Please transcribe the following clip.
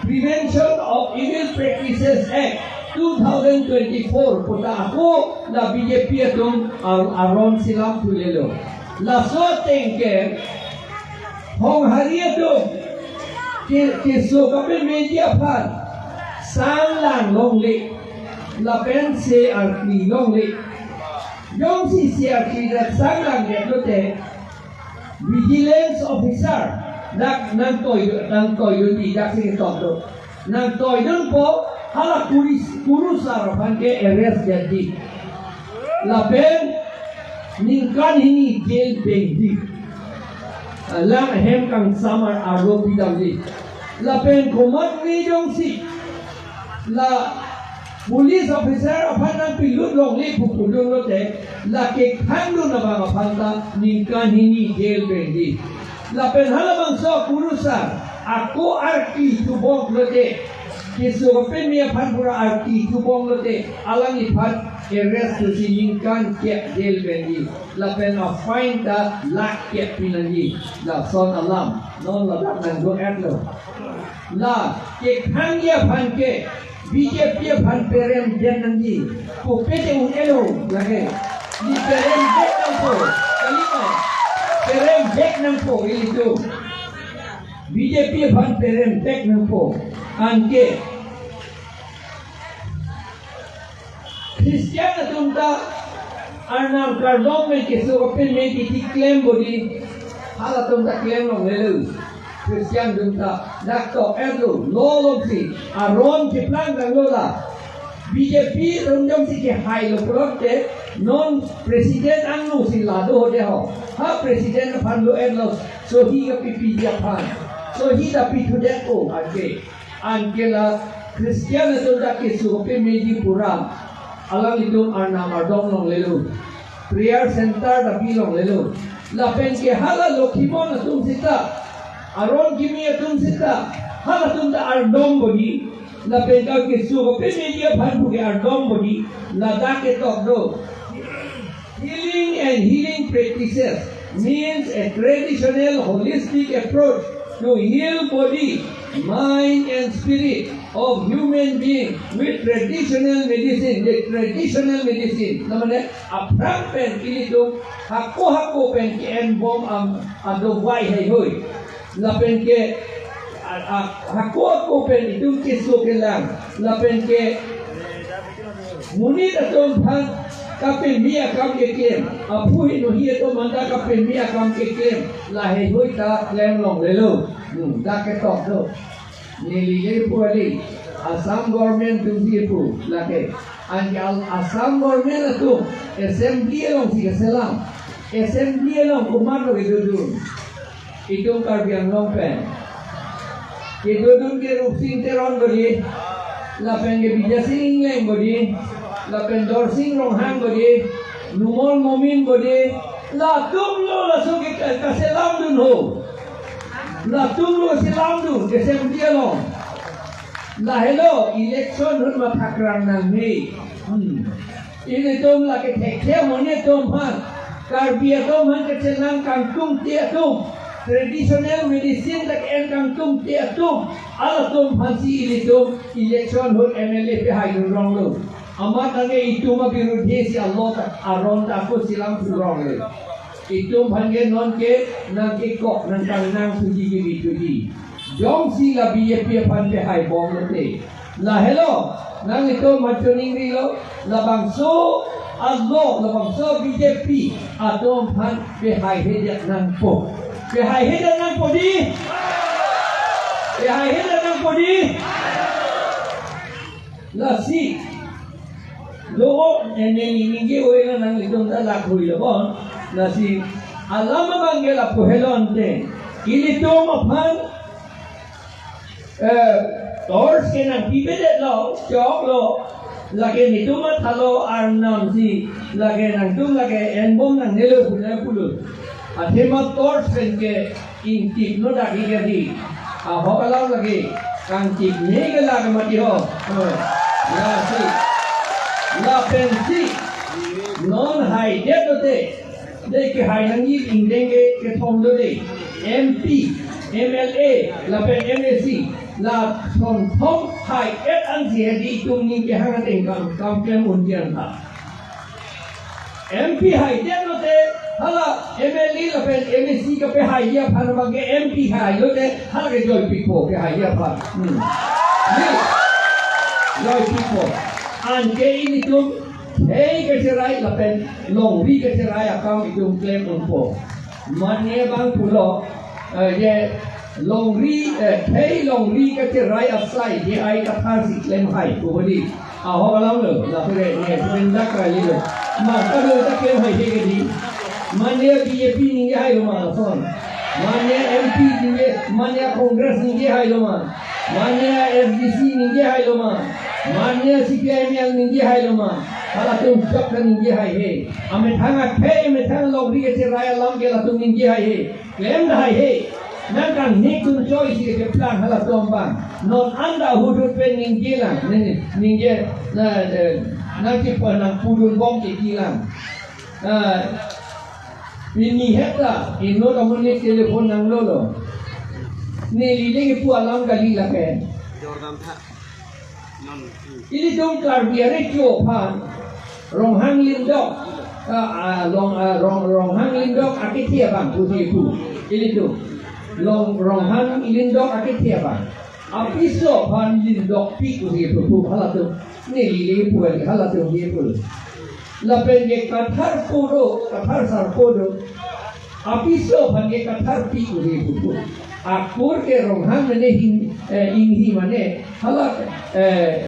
Prevention of Evil Practices Act 2024 puta ako la BJP atong aron silang tulelo. La soteng ke hong hari itu ke so kape media pan sang lang long le la pen se arti long le yong si se arti dat sang lang de vigilance officer dak nang toy di dak sing top nang toy dun po hala kurus arapan ke arrest jadi lapen ningkan hini jail bengdi lang hem kang samar aropi damli lapen komat ni jong si la police officer apan nang pilut long li pupulung lote la ke khandu na bang apanta ningkan hini jail bengdi lapen hala bangsa kurusan aku arti tubong lote kisu pen mi apan pura arti tubong lote alang ipat arrest to siningkan ke jail bengdi lapen a fine ta lak ke pinangi la son alam non la dak nang go atlo la ke khangya pan ke BJP pan perem jen nangi ko pete un elo lage di perem jet nang po kalima perem jet nang po itu BJP pan perem jet nang po anke Kristian atunta arnam kardom me ke so pen me ki claim body hala tunta claim long lelu Kristian dunta dakto erlo lolong si aron ke plan gangola BJP rongjong si ke hai lo prote non presiden anu si lado de ho ha presiden phanlo erlo so hi ka pipi japan so hi da pitu de ko age angela Kristian dunta ke so pe meji pura alang itu arna mardong long lelu prayer center da bilong lelu lapen ke hala lokimon atum sita aron kimi atum sita hala tum da ardom bodi la penta ke sugo pe media phanbu ke ardom bodi la da ke tok do healing and healing practices means a traditional holistic approach to heal body mind and spirit of human being with traditional medicine the traditional medicine namanya apram pen ini do hako pen ke en bom ado vai hai hoi lapen ke hako pen itu kisu ke lang lapen ke muni datom bhang kape mia kam ke kem apui no hi to manda kape mia kam ke kem la he hoi ta lem long lelo da ke tok do ni li puali Assam government tu sipu lake anjal Assam government tu assembly long si selam assembly long kumar lo itu itu karbian long pen itu ke rupsing teron bodi lapen ke bijasing leng bodi lapen dorsing long hang bodi numol momin bodi la tum lo la so ke kaselam dun ho la tum lo selam dun assembly long la hello election hun ma phakran nang ni ini tom la ke thekhe mone tom han karbia tom han ke chelang kang tum tia tum traditional medicine tak en kang tum tia tum ala tom phansi ini tom election hun MLA pe hai rong lo amat age itu ma birudhi si Allah ta aron ta ko silang rong le itu bhange non ke nang ke kok nang kang nang suji ke bituji Jom si la BJP pan pe hai bom lote la hello nang ito machoning rilo la bangso Allah la bangso BJP atom pan pe hai hedat nang po pe hai hedat nang po di pe hai hedat nang po di la si lo neni ninge oena nang ito la khoi lo bon la si alama bangela po helonte ilito mapan Tors ke nang pipedet lo, chok lo, lage ni tuma thalo arnam si, lage nang tum lage enbom nang nelo pulut. Athema tors ke intip no daki gadi, hokalau lage kang tip ni ke lage mati ho, la si, la pensi, non hai detote, de ke hai nangi indenge ke thong do de, MP, MLA, la pen MSC. là son thông hai et an sia di tung ni ke hang ting kam kem un kian tha MP hai dia no te hala MLE la pen MEC ka pe hai dia phan ma ke MP hai lo te hala ke joy pipo ke hai dia phan ni joy pipo an ke ini tum hey ke cerai la pen long ri ke cerai akam itu claim un po mane bang pulo ye long ri hey long ri ke cerai asai ye ai ka thar si claim hai ko bodi a ho galam lo la pe ne pen dak ka li lo ma ka lo ta claim hai ke di mane BJP ni ye hai lo ma son mane MP ni ye mane Congress ni ye hai lo ma mane FDC ni ye hai lo ma mane CPIML ni ye hai lo ma hala tum chok ni ye hai he ame thanga phe me thang long ri ke cerai alam ke la tum ni ye hai he claim da hai he nan kan ni kun choice ke plan hala tom bang non anda hudut pen ninggilan ningge na ki pa nang pudun bom ke kilang ini heta ino kamune telefon nang lolo ni lile ke pu alam kali la ke jordan tha non ini dong kar biare kyo pan rong hang lindok rong hang lindok akitia bang pusi itu ini tu rong hang lindok akitia bang apiso pan lindok pi pusi itu hala tu ni lile pu hala tu ye pu la penge kathar puro kathar sar puro apiso pan ye kathar pi pusi itu akur ke rong hang mane in hi mane hala